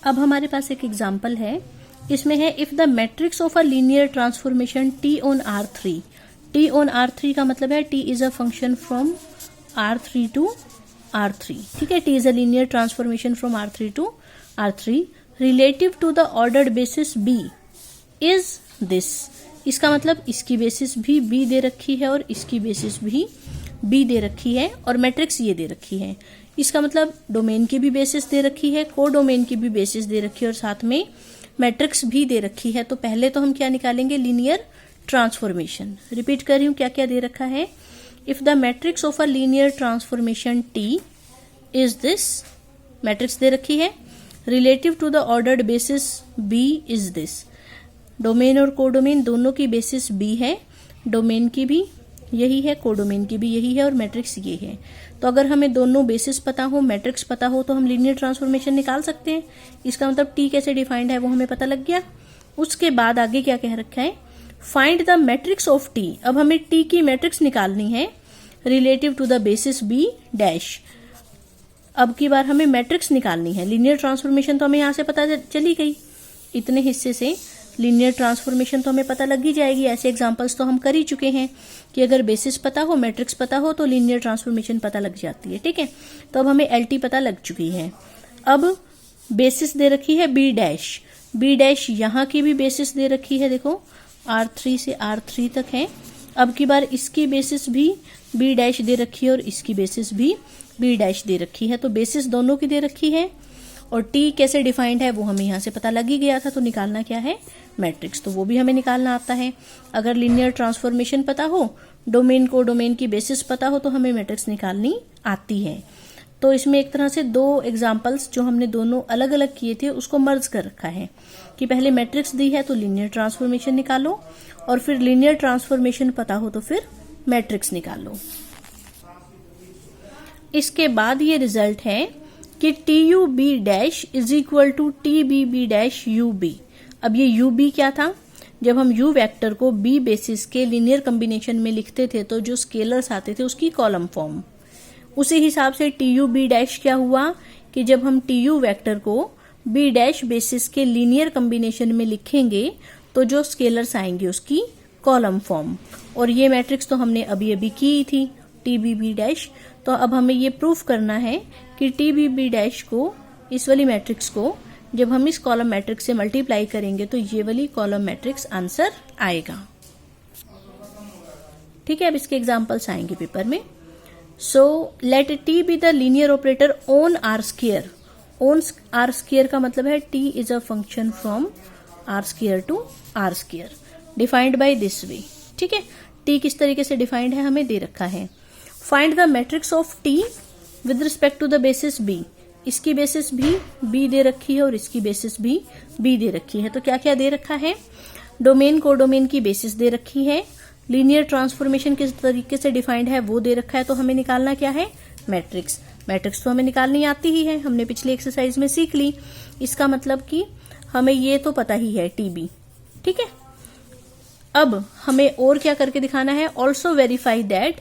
अब हमारे पास एक एग्जाम्पल है, इसमें है if the matrix of a linear transformation T on R3, T on R3 का मतलब है T is a function from R3 to R3, ठीक है, T is a linear transformation from R3 to R3 relative to the ordered basis B is this. इसका मतलब इसकी basis भी B दे रखी है और इसकी बेसिस भी B दे रखी है और मैट्रिक्स ये दे रखी है। इसका मतलब डोमेन की भी बेसिस दे रखी है, को डोमेन की भी बेसिस दे रखी है और साथ में मैट्रिक्स भी दे रखी है। तो पहले तो हम क्या निकालेंगे, लीनियर ट्रांसफॉर्मेशन। रिपीट कर रही हूं, क्या क्या दे रखा है, if the matrix of a linear transformation T is this, matrix दे रखी है, relative to the ordered basis B is this. Domain और कोडोमेन दोनों की बेसिस B है, डोमेन की भी यही है, कोडोमेन की भी यही है और मैट्रिक्स ये है। तो अगर हमें दोनों बेसिस पता हो, मैट्रिक्स पता हो, तो हम लीनियर ट्रांसफॉर्मेशन निकाल सकते हैं। इसका मतलब T कैसे डिफाइंड है वो हमें पता लग गया। उसके बाद आगे क्या कह रखा है, find the matrix of T। अब हमें T की मैट्रिक्स निकालनी है relative to the basis B dash. अब की बार हमें मैट्रिक्स निकालनी है। लीनियर ट्रांसफॉर्मेशन तो हमें यहां से पता चली गई, इतने हिस्से से लीनियर ट्रांसफॉर्मेशन तो हमें पता लग ही जाएगी। ऐसे एग्जांपल्स तो हम कर ही चुके हैं कि अगर बेसिस पता हो, मैट्रिक्स पता हो तो लीनियर ट्रांसफॉर्मेशन पता लग जाती है, ठीक है। तो अब हमें LT पता लग चुकी है। अब बेसिस दे रखी है B डैश, B डैश यहाँ की भी बेसिस दे रखी है, देखो R3 से R3 तक है। अब की बार इसकी बेसिस भी B डैश दे रखी है और इसकी बेसिस भी B डैश दे रखी है। तो बेसिस दोनों की दे रखी है और T कैसे डिफाइंड है वो हमें यहाँ से पता लग ही गया था। तो निकालना क्या है, मैट्रिक्स, तो वो भी हमें निकालना आता है। अगर लीनियर ट्रांसफॉर्मेशन पता हो, डोमेन को डोमेन की बेसिस पता हो, तो हमें मैट्रिक्स निकालनी आती है। तो इसमें एक तरह से दो एग्जाम्पल्स जो हमने दोनों अलग अलग किए थे उसको मर्ज कर रखा है कि पहले मैट्रिक्स दी है तो लीनियर ट्रांसफॉर्मेशन निकालो और फिर लीनियर ट्रांसफॉर्मेशन पता हो तो फिर मैट्रिक्स निकालो। इसके बाद ये रिजल्ट है कि TUB dash is equal to TBB dash UB। अब ये UB क्या था, जब हम U वेक्टर को B बेसिस के लीनियर कॉम्बिनेशन में लिखते थे तो जो स्केलर्स आते थे उसकी कॉलम फॉर्म, उसी हिसाब से TUB डैश क्या हुआ कि जब हम TU वेक्टर को B डैश बेसिस के लीनियर कॉम्बिनेशन में लिखेंगे तो जो स्केलर्स आएंगे उसकी कॉलम फॉर्म। और ये मैट्रिक्स तो हमने अभी अभी की थी, TBB डैश। तो अब हमें ये प्रूफ करना है कि TBB डैश को, इस वाली मैट्रिक्स को जब हम इस कॉलम मैट्रिक्स से मल्टीप्लाई करेंगे तो ये वाली कॉलम मैट्रिक्स आंसर आएगा, ठीक है। अब इसके एग्जांपल्स आएंगे पेपर में। So let T be the linear operator on R square. On R square का मतलब है T is a function from R square to R square defined by this way, ठीक है। T किस तरीके से डिफाइंड है हमें दे रखा है। Find the matrix of T with respect to the basis B। इसकी बेसिस भी B दे रखी है और इसकी बेसिस भी B दे रखी है। तो क्या क्या दे रखा है, डोमेन को डोमेन की बेसिस दे रखी है, लीनियर ट्रांसफॉर्मेशन किस तरीके से डिफाइंड है वो दे रखा है। तो हमें निकालना क्या है, मैट्रिक्स। मैट्रिक्स तो हमें निकालनी आती ही है, हमने पिछली एक्सरसाइज में सीख ली। इसका मतलब कि हमें ये तो पता ही है TB, ठीक है। अब हमें और क्या करके दिखाना है, ऑल्सो वेरीफाई दैट,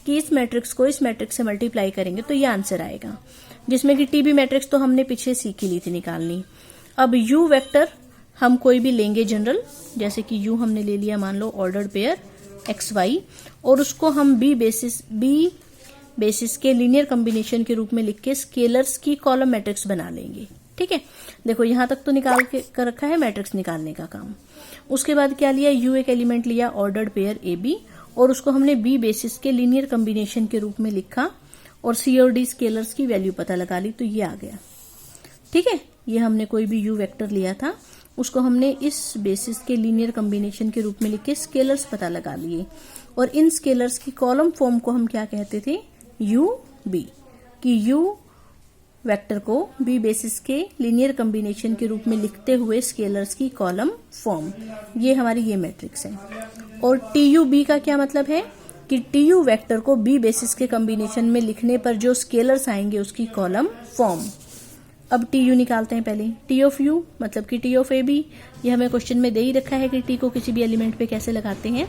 कि इस मैट्रिक्स को इस मैट्रिक्स से मल्टीप्लाई करेंगे तो ये आंसर आएगा, जिसमें कि TB मैट्रिक्स तो हमने पीछे सीख ही ली थी निकालनी। अब U वेक्टर हम कोई भी लेंगे जनरल, जैसे कि U हमने ले लिया मान लो ऑर्डर्ड पेयर XY, और उसको हम B बेसिस के लीनियर कॉम्बिनेशन के रूप में लिख के स्केलर्स की कॉलम मैट्रिक्स बना लेंगे, ठीक है। देखो यहां तक तो निकाल के कर रखा है मैट्रिक्स निकालने का काम। उसके बाद क्या लिया, U एक एलिमेंट लिया ऑर्डर्ड पेयर AB और उसको हमने B बेसिस के लीनियर कॉम्बिनेशन के रूप में लिखा और C और D स्केलर्स की वैल्यू पता लगा ली, तो ये आ गया, ठीक है। ये हमने कोई भी U वेक्टर लिया था, उसको हमने इस बेसिस के लीनियर कॉम्बिनेशन के रूप में लिख के स्केलर्स पता लगा लिए और इन स्केलर्स की कॉलम फॉर्म को हम क्या कहते थे, UB, कि U वेक्टर को B बेसिस के लीनियर कॉम्बिनेशन के रूप में लिखते हुए स्केलर्स की कॉलम फॉर्म, ये हमारी ये मैट्रिक्स है। और TUB का क्या मतलब है कि TU वेक्टर को B बेसिस के कॉम्बिनेशन में लिखने पर जो स्केलर्स आएंगे उसकी कॉलम फॉर्म। अब TU निकालते हैं पहले, T ऑफ U मतलब कि T ऑफ AB, ये हमें क्वेश्चन में दे ही रखा है कि T को किसी भी एलिमेंट पे कैसे लगाते हैं।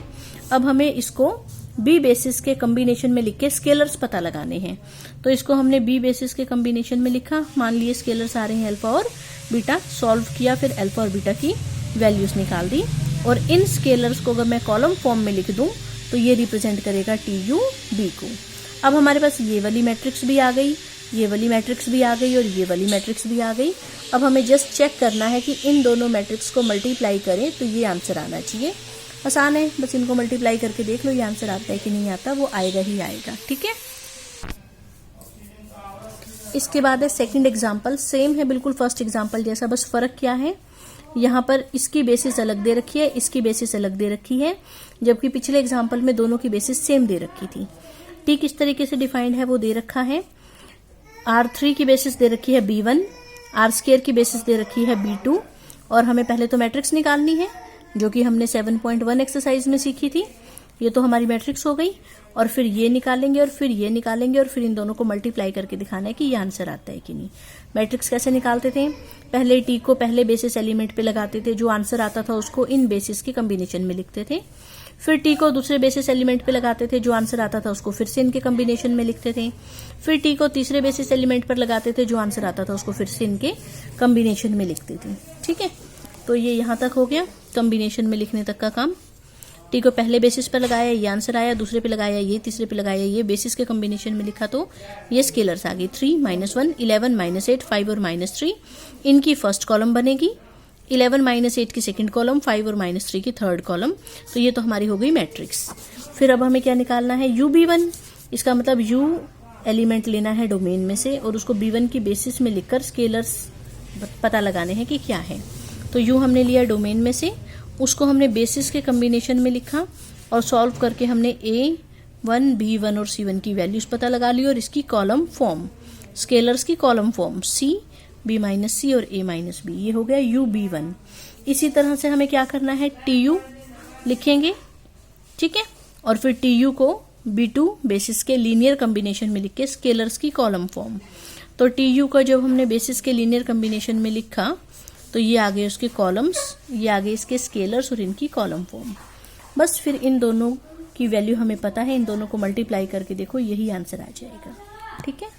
अब हमें इसको बी बेसिस के कॉम्बिनेशन में लिख के स्केलर्स पता लगाने हैं। तो इसको हमने बी बेसिस के कॉम्बिनेशन में लिखा, मान लिए स्केलर्स आ रहे हैं अल्फा और बीटा, सॉल्व किया, फिर अल्फा और बीटा की वैल्यूज निकाल दी। और इन स्केलर्स को अगर मैं कॉलम फॉर्म में लिख दूं तो ये रिप्रेजेंट करेगा टी यू बी को। अब हमारे पास ये वाली मैट्रिक्स भी आ गई, ये वाली मैट्रिक्स भी आ गई और ये वाली मैट्रिक्स भी आ गई। अब हमें जस्ट चेक करना है कि इन दोनों मैट्रिक्स को मल्टीप्लाई करें तो ये आंसर आना चाहिए। आसान है, बस इनको मल्टीप्लाई करके देख लो ये आंसर आता है कि नहीं आता, वो आएगा ही आएगा। ठीक है, इसके बाद है सेकंड एग्जांपल, सेम है बिल्कुल फर्स्ट एग्जांपल जैसा, बस फर्क क्या है, यहाँ पर इसकी बेसिस अलग दे रखी है, इसकी बेसिस अलग दे रखी है, जबकि पिछले एग्जांपल में दोनों की बेसिस सेम दे रखी थी। टी किस तरीके से डिफाइंड है वो दे रखा है, R3 की बेसिस दे रखी है B1, R² की बेसिस दे रखी है B2, और हमें पहले तो मैट्रिक्स निकालनी है जो कि हमने 7.1 एक्सरसाइज में सीखी थी। ये तो हमारी मैट्रिक्स हो गई, और फिर ये निकालेंगे और फिर ये निकालेंगे और फिर इन दोनों को मल्टीप्लाई करके दिखाना है कि ये आंसर आता है कि नहीं। मैट्रिक्स कैसे निकालते थे, पहले टी को पहले बेसिस एलिमेंट पे लगाते थे, जो आंसर आता था उसको इन बेसिस के कॉम्बिनेशन में लिखते थे। फिर टी को दूसरे बेसिस एलिमेंट पे लगाते थे, जो आंसर आता था उसको फिर से इनके कॉम्बिनेशन में लिखते थे। फिर टी को तीसरे बेसिस एलिमेंट पर लगाते थे, जो आंसर आता था उसको फिर से इनके कॉम्बिनेशन में लिखते थे। ठीक है, तो ये यहाँ तक हो गया कॉम्बिनेशन में लिखने तक का काम। टी को पहले बेसिस पर लगाया, ये आंसर आया, दूसरे पे लगाया ये, तीसरे पे लगाया ये, बेसिस के कॉम्बिनेशन में लिखा तो ये स्केलर्स आ गई 3, -1, 11, -8, 5 और -3। इनकी फर्स्ट कॉलम बनेगी, 11 -8 की सेकंड कॉलम, 5 और -3 की थर्ड कॉलम। तो ये तो हमारी हो गई मैट्रिक्स। फिर अब हमें क्या निकालना है, UB1, इसका मतलब U एलिमेंट लेना है डोमेन में से और उसको B1 की बेसिस में लिखकर स्केलर्स पता लगाने हैं कि क्या है। तो U हमने लिया डोमेन में से, उसको हमने बेसिस के कॉम्बिनेशन में लिखा और सॉल्व करके हमने A1, B1 और C1 की वैल्यूज पता लगा ली और इसकी कॉलम फॉर्म, स्केलर्स की कॉलम फॉर्म C, B-C और A-B, ये हो गया UB1। इसी तरह से हमें क्या करना है, TU लिखेंगे, ठीक है, और फिर TU को B2 बेसिस के लीनियर कॉम्बिनेशन में लिख के स्केलर्स की कॉलम फॉर्म। तो TU का जब हमने बेसिस के लीनियर कॉम्बिनेशन में लिखा तो ये आ गए उसके कॉलम्स, ये आ गए इसके स्केलर्स और इनकी कॉलम फॉर्म। बस फिर इन दोनों की वैल्यू हमें पता है, इन दोनों को मल्टीप्लाई करके देखो, यही आंसर आ जाएगा। ठीक है।